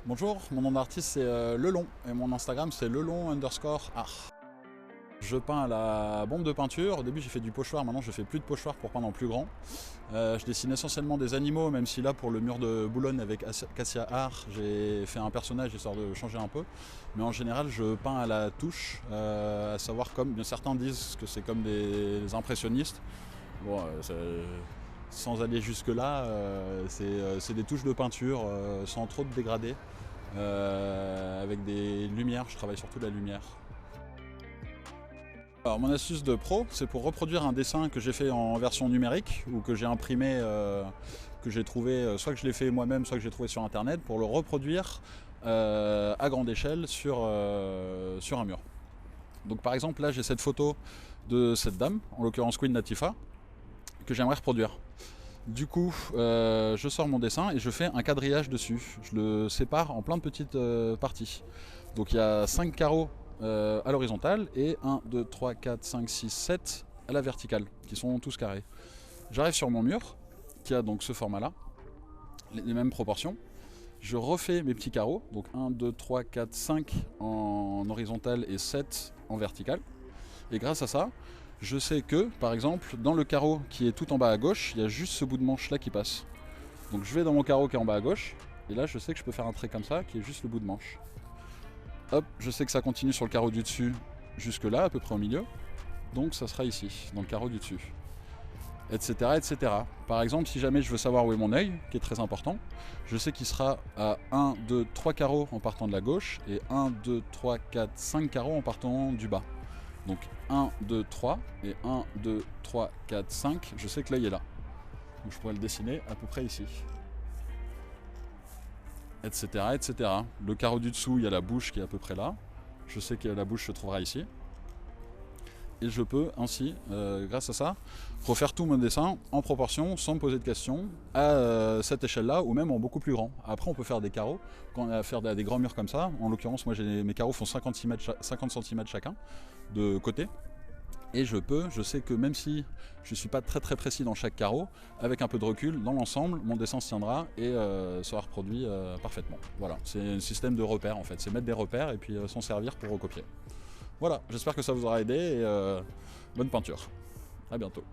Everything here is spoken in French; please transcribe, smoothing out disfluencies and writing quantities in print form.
Bonjour, mon nom d'artiste c'est Lelon et mon Instagram c'est lelon_art. Je peins à la bombe de peinture. Au début j'ai fait du pochoir, maintenant je fais plus de pochoir pour peindre en plus grand. Je dessine essentiellement des animaux, même si là pour le mur de Boulogne avec Cassia Art j'ai fait un personnage histoire de changer un peu. Mais en général je peins à la touche, à savoir comme certains disent que c'est comme des impressionnistes. Bon, sans aller jusque là, c'est des touches de peinture sans trop de dégradés. Avec des lumières, je travaille surtout la lumière. Alors mon astuce de pro, c'est pour reproduire un dessin que j'ai fait en version numérique ou que j'ai imprimé, que j'ai trouvé, soit que je l'ai fait moi-même, soit que j'ai trouvé sur internet, pour le reproduire à grande échelle sur un mur. Donc par exemple là j'ai cette photo de cette dame, en l'occurrence Queen Latifah, que j'aimerais reproduire. Du coup, je sors mon dessin et je fais un quadrillage dessus. Je le sépare en plein de petites parties. Donc il y a 5 carreaux à l'horizontale et 1, 2, 3, 4, 5, 6, 7 à la verticale, qui sont tous carrés. J'arrive sur mon mur, qui a donc ce format-là, les mêmes proportions. Je refais mes petits carreaux, donc 1, 2, 3, 4, 5 en horizontal et 7 en vertical. Et grâce à ça, je sais que, par exemple, dans le carreau qui est tout en bas à gauche, il y a juste ce bout de manche là qui passe. Donc je vais dans mon carreau qui est en bas à gauche, et là je sais que je peux faire un trait comme ça, qui est juste le bout de manche. Hop, je sais que ça continue sur le carreau du dessus, jusque là, à peu près au milieu. Donc ça sera ici, dans le carreau du dessus. Etc, etc. Par exemple, si jamais je veux savoir où est mon œil, qui est très important, je sais qu'il sera à 1, 2, 3 carreaux en partant de la gauche, et 1, 2, 3, 4, 5 carreaux en partant du bas. Donc 1, 2, 3 et 1, 2, 3, 4, 5, je sais que l'œil est là. Donc je pourrais le dessiner à peu près ici. Etc, etc. Le carreau du dessous, il y a la bouche qui est à peu près là. Je sais que la bouche se trouvera ici. Et je peux ainsi, grâce à ça, refaire tout mon dessin en proportion, sans me poser de questions, à cette échelle-là, ou même en beaucoup plus grand. Après, on peut faire des carreaux, quand on a à faire des grands murs comme ça. En l'occurrence, moi, mes carreaux font 50 cm chacun, de côté. Et je sais que même si je ne suis pas très précis dans chaque carreau, avec un peu de recul, dans l'ensemble, mon dessin se tiendra et sera reproduit parfaitement. Voilà, c'est un système de repères en fait, c'est mettre des repères et puis s'en servir pour recopier. Voilà, j'espère que ça vous aura aidé et bonne peinture. À bientôt.